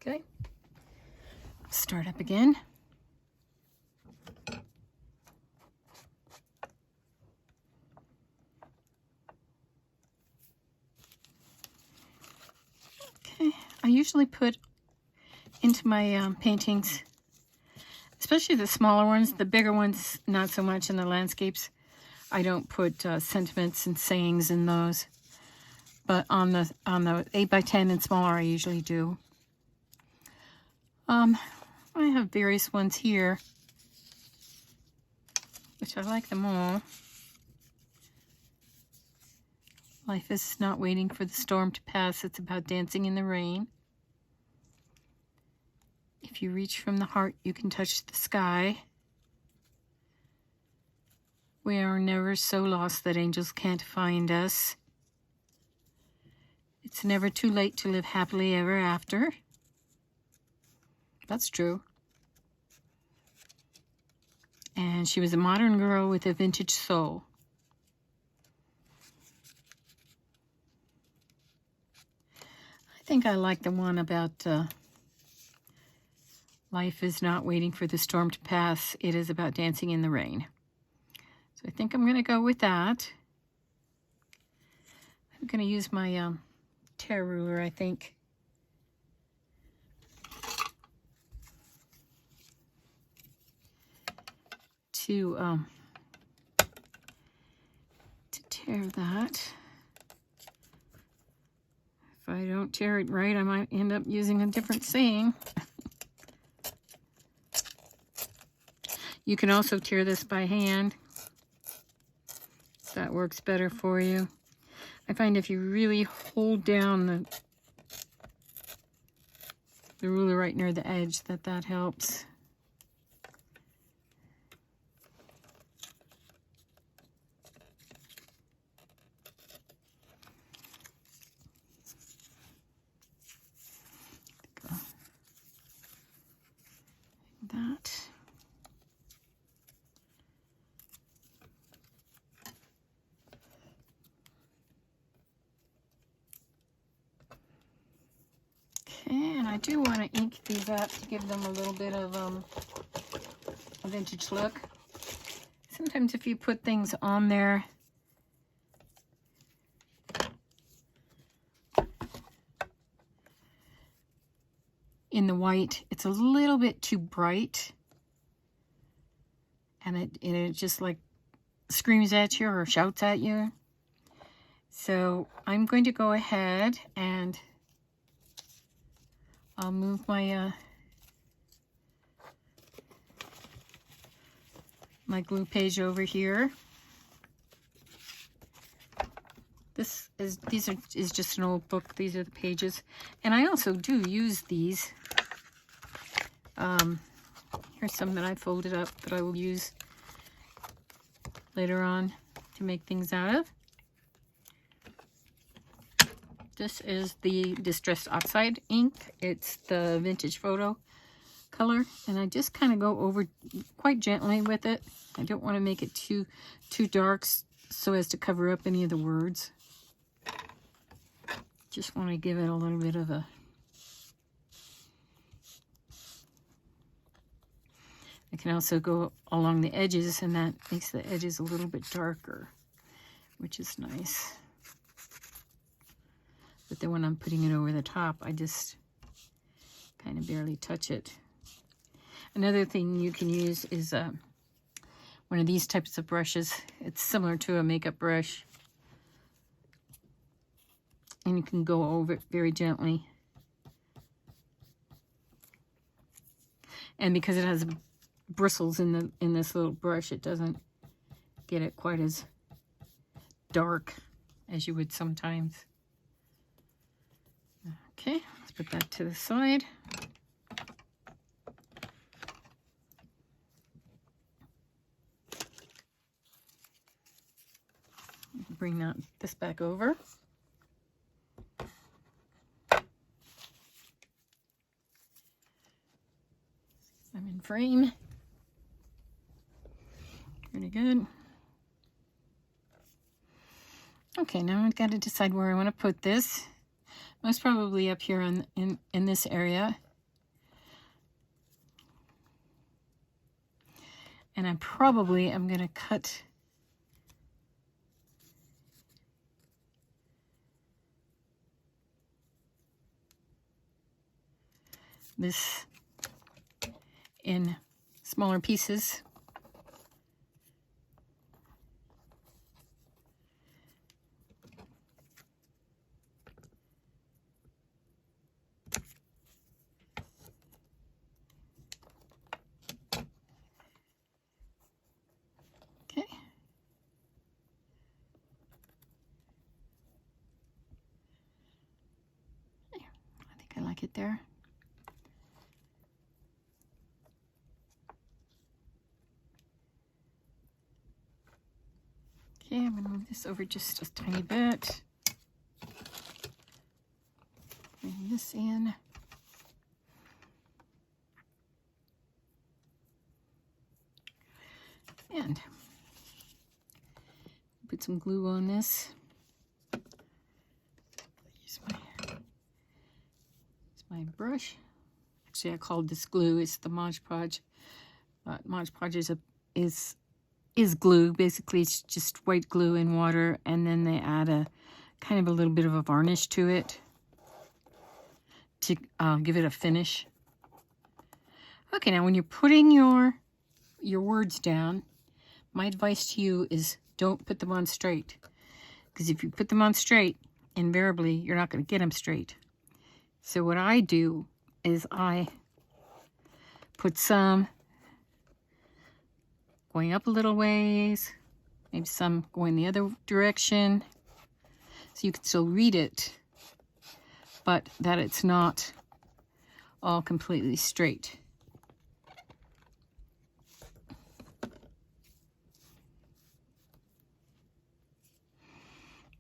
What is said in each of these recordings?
Okay, start up again. Okay, I usually put into my paintings, especially the smaller ones, the bigger ones not so much in the landscapes. I don't put sentiments and sayings in those, but on the 8x10 and smaller I usually do. I have various ones here, which I like them all. Life is not waiting for the storm to pass. It's about dancing in the rain. If you reach from the heart, you can touch the sky. We are never so lost that angels can't find us. It's never too late to live happily ever after. That's true. And she was a modern girl with a vintage soul. I think I like the one about life is not waiting for the storm to pass. It is about dancing in the rain. So I think I'm going to go with that. I'm going to use my tear ruler, I think. To tear that. If I don't tear it right, I might end up using a different saying. You can also tear this by hand. That works better for you. I find if you really hold down the ruler right near the edge, that helps. That. Okay, and I do want to ink these up to give them a little bit of a vintage look. Sometimes if you put things on there, in the white, it's a little bit too bright, and it just like screams at you or shouts at you. So I'm going to go ahead and I'll move my my glue page over here. This is just an old book. These are the pages, and I also do use these. Here's some that I folded up that I will use later on to make things out of. This is the Distressed Oxide ink. It's the Vintage Photo color, and I just kind of go over quite gently with it. I don't want to make it too dark so as to cover up any of the words. Just want to give it a little bit of a... I can also go along the edges, and that makes the edges a little bit darker, which is nice. But then when I'm putting it over the top, I just kind of barely touch it. Another thing you can use is one of these types of brushes. It's similar to a makeup brush. And you can go over it very gently. And because it has bristles in this little brush, it doesn't get it quite as dark as you would sometimes. Okay, let's put that to the side. Bring this back over. I'm in frame. Pretty good. Okay, now I've got to decide where I want to put this. Most probably up here in this area. And I'm going to cut this in smaller pieces. Okay. I think I like it there. Okay, I'm going to move this over just a tiny bit. Bring this in. And put some glue on this. Use my brush. Actually, I called this glue. It's the Mod Podge. Mod Podge is glue. Basically, it's just white glue and water, and then they add a kind of a little bit of a varnish to it to give it a finish. Okay, now when you're putting your words down, my advice to you is don't put them on straight, because if you put them on straight, invariably you're not going to get them straight. So what I do is I put some going up a little ways, maybe some going the other direction, so you can still read it, but that it's not all completely straight.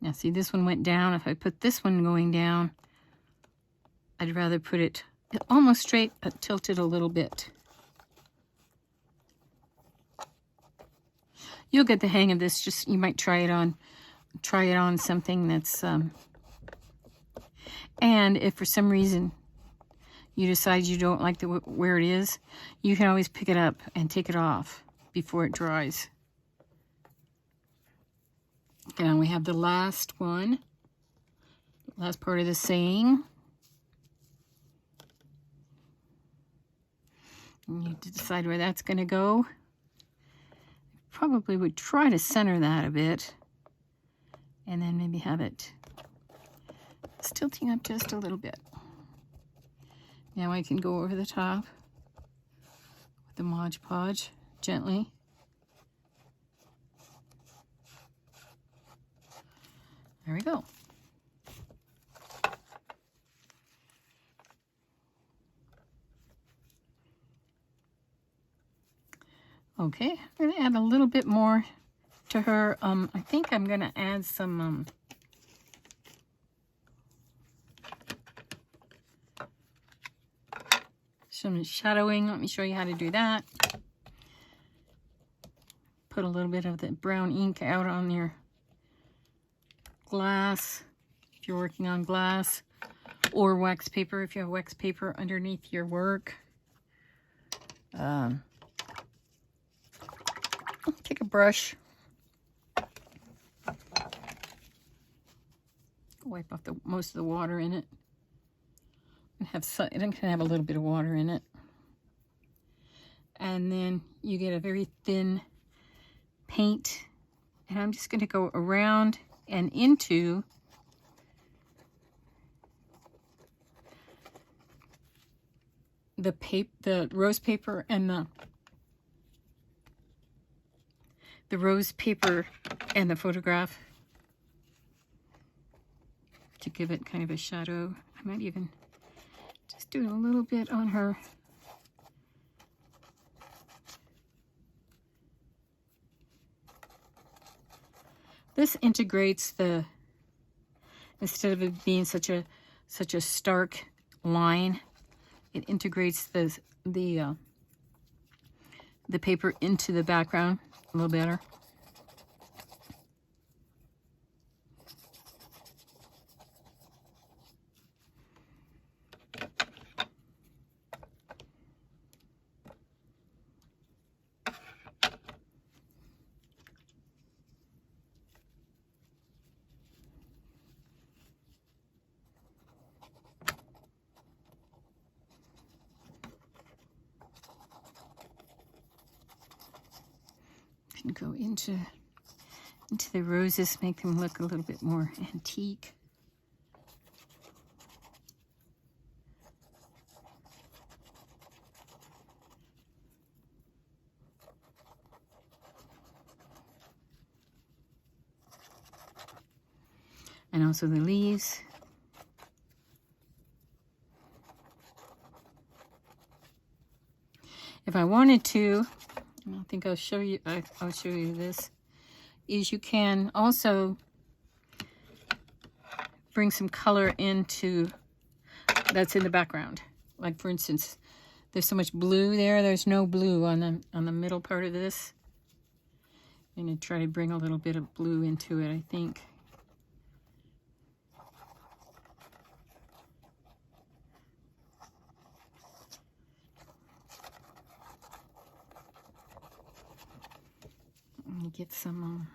Now see, this one went down. If I put this one going down, I'd rather put it almost straight, but tilted a little bit. You'll get the hang of this. Just, you might try it on something that's, and if for some reason you decide you don't like where it is, you can always pick it up and take it off before it dries. And we have the last one, last part of the saying. You need to decide where that's going to go. Probably would try to center that a bit, and then maybe have it tilting up just a little bit. Now I can go over the top with the Mod Podge gently. There we go. Okay, I'm going to add a little bit more to her. I think I'm going to add some shadowing. Let me show you how to do that. Put a little bit of the brown ink out on your glass, if you're working on glass, or wax paper, if you have wax paper underneath your work. Take a brush, wipe off most of the water in it. It can have a little bit of water in it, and then you get a very thin paint, and I'm just going to go around and into the rose paper and the rose paper and the photograph to give it kind of a shadow. I might even just do a little bit on her. This integrates instead of it being such a stark line, it integrates the paper into the background a little better. can go into the roses, make them look a little bit more antique. And also the leaves. If I wanted to, I think I'll show you. I'll show you this. Is you can also bring some color into that's in the background. Like for instance, there's so much blue there. There's no blue on the middle part of this. I'm gonna try to bring a little bit of blue into it, I think. Get some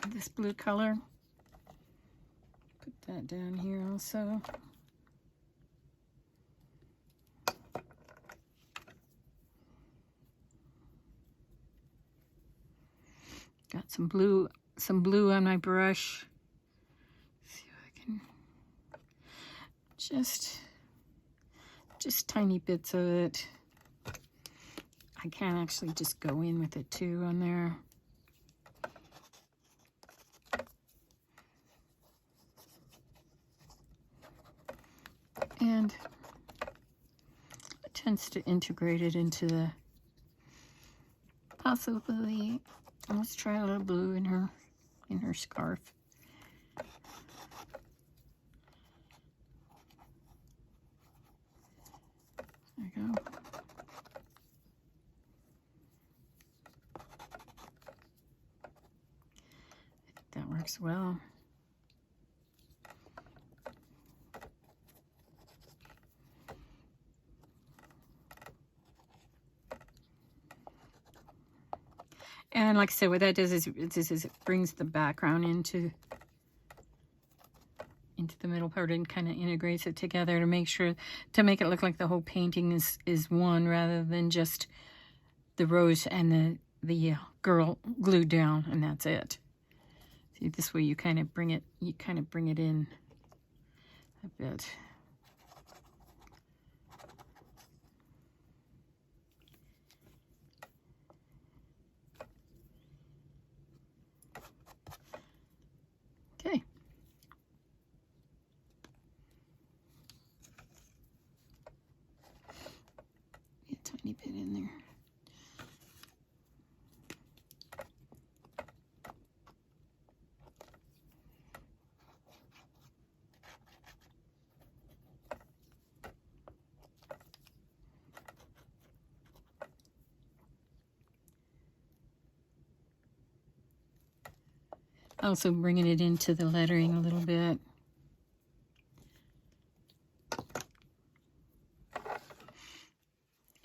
of this blue color. Put that down here also. Got some blue on my brush. Let's see if I can just tiny bits of it. I can actually just go in with it too on there. And it tends to integrate it into the possibly. Let's try a little blue in her scarf. There you go. That works well. And like I said, what that does is it brings the background into the middle part and kind of integrates it together to make it look like the whole painting is one rather than just the rose and the girl glued down and that's it. See, this way you kind of bring it in a bit. Okay. A tiny bit in there. Also bringing it into the lettering a little bit.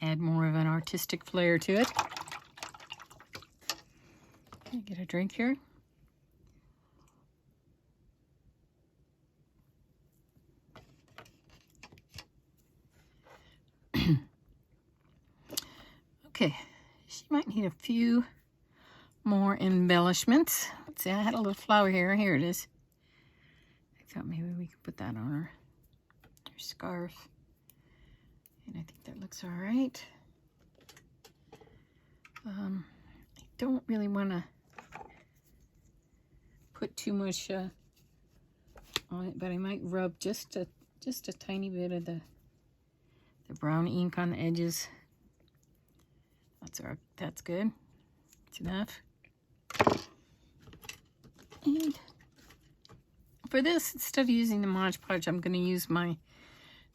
Add more of an artistic flair to it. Okay, get a drink here. Okay, she might need a few more embellishments. Let's see, I had a little flower here. Here it is. I thought maybe we could put that on her scarf. And I think that looks all right. I don't really want to put too much on it, but I might rub just a tiny bit of the brown ink on the edges. That's good. That's enough. And for this, instead of using the Mod Podge, I'm going to use my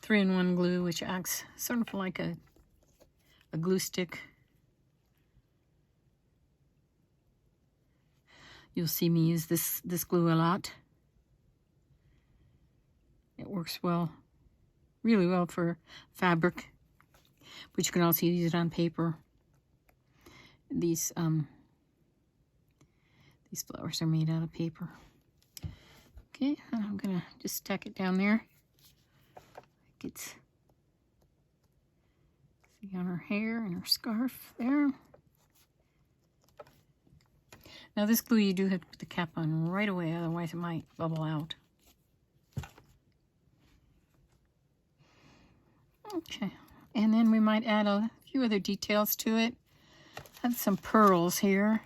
3-in-1 glue, which acts sort of like a glue stick. You'll see me use this glue a lot. It works well, really well for fabric, but you can also use it on paper. These flowers are made out of paper. Okay, and I'm gonna just tack it down there. See on her hair and her scarf there. Now this glue you do have to put the cap on right away, otherwise it might bubble out. Okay, and then we might add a few other details to it. I have some pearls here.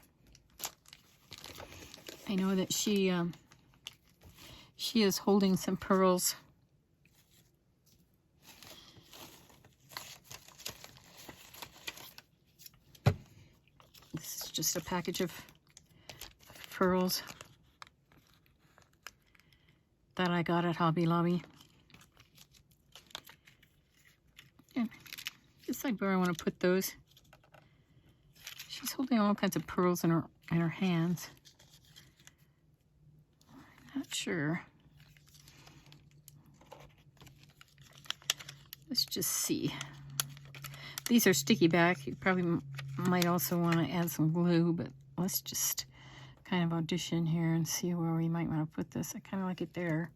I know that she is holding some pearls. This is just a package of pearls that I got at Hobby Lobby. And decide where I want to put those. She's holding all kinds of pearls in her hands. Not sure. Let's just see. These are sticky back. You probably might also want to add some glue, but let's just kind of audition here and see where we might want to put this. I kind of like it there.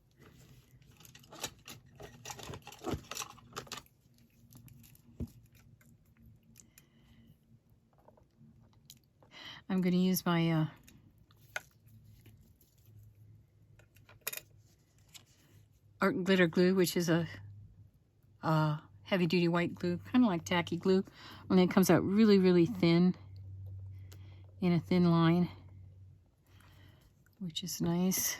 I'm going to use my art glitter glue, which is a heavy-duty white glue, kind of like tacky glue, only it comes out really, really thin, in a thin line, which is nice.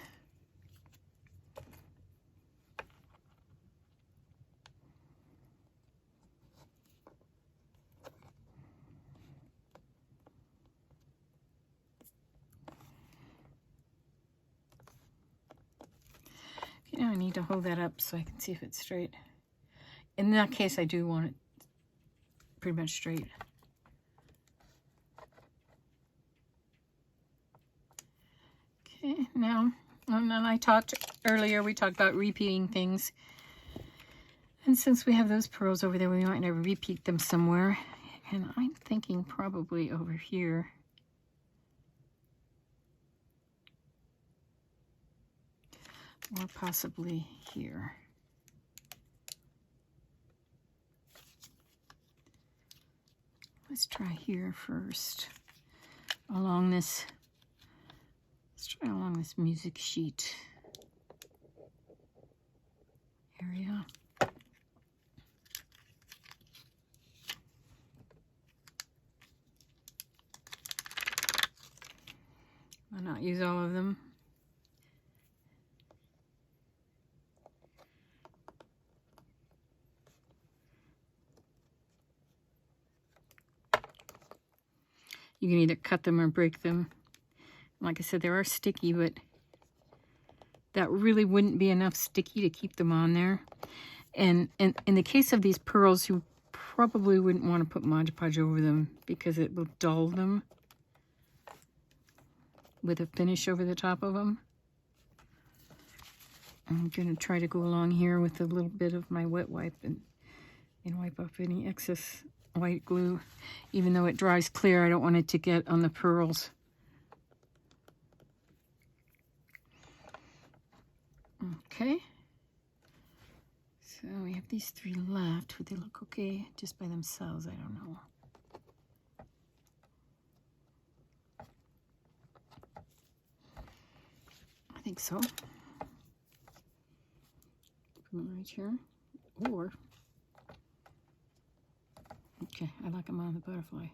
Okay, now I need to hold that up so I can see if it's straight. In that case, I do want it pretty much straight. Okay, now, and then I talked earlier, we talked about repeating things. And since we have those pearls over there, we might never repeat them somewhere. And I'm thinking probably over here. Or possibly here. Let's try here first. Along this, let's try along this music sheet area. I'll not use all of them. You can either cut them or break them. Like I said, they are sticky, but that really wouldn't be enough sticky to keep them on there. And in the case of these pearls, you probably wouldn't want to put Mod Podge over them because it will dull them with a finish over the top of them. I'm going to try to go along here with a little bit of my wet wipe and wipe off any excess white glue. Even though it dries clear, I don't want it to get on the pearls. Okay. So we have these three left. Would they look okay just by themselves? I don't know. I think so. Put them right here. Or, okay, I like them on the butterfly.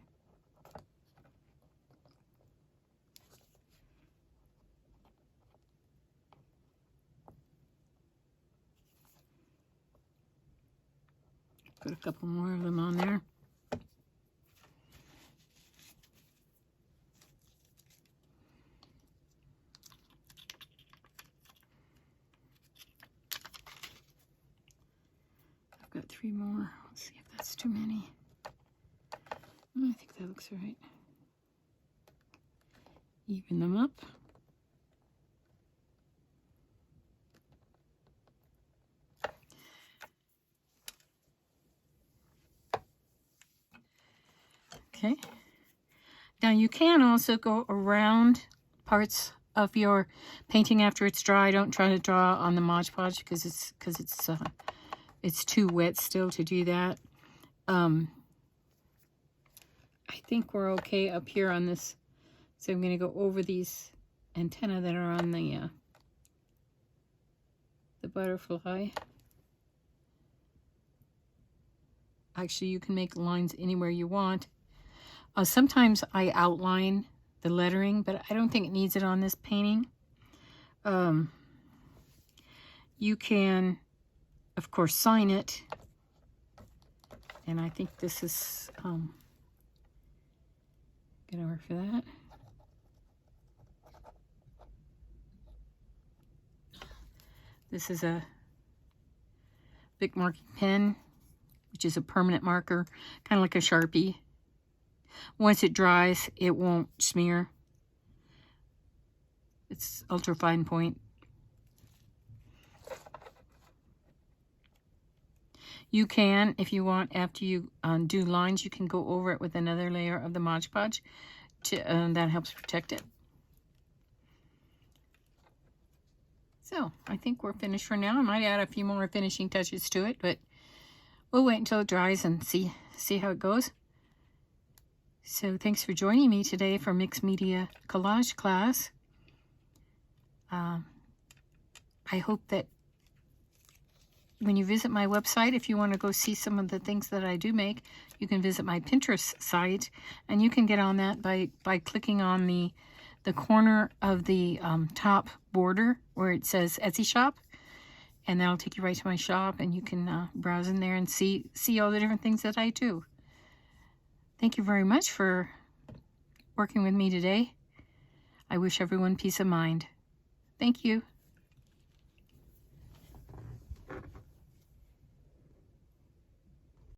Put a couple more of them on there. I've got three more. Let's see if that's too many. I think that looks right. Even them up. Okay. Now you can also go around parts of your painting after it's dry. Don't try to draw on the Mod Podge because it's too wet still to do that. I think we're okay up here on this. So I'm going to go over these antennae that are on the butterfly. Actually, you can make lines anywhere you want. Sometimes I outline the lettering, but I don't think it needs it on this painting. You can, of course, sign it. And I think this is, gonna work for that. This is a Bic marking pen, which is a permanent marker, kind of like a Sharpie. Once it dries, it won't smear. It's ultra fine point. You can, if you want, after you do lines, you can go over it with another layer of the Mod Podge. That helps protect it. So, I think we're finished for now. I might add a few more finishing touches to it, but we'll wait until it dries and see how it goes. So, thanks for joining me today for Mixed Media Collage class. I hope that when you visit my website, if you want to go see some of the things that I do make, you can visit my Pinterest site, and you can get on that by clicking on the corner of the top border where it says Etsy shop, and that'll take you right to my shop, and you can browse in there and see all the different things that I do. Thank you very much for working with me today. I wish everyone peace of mind. Thank you.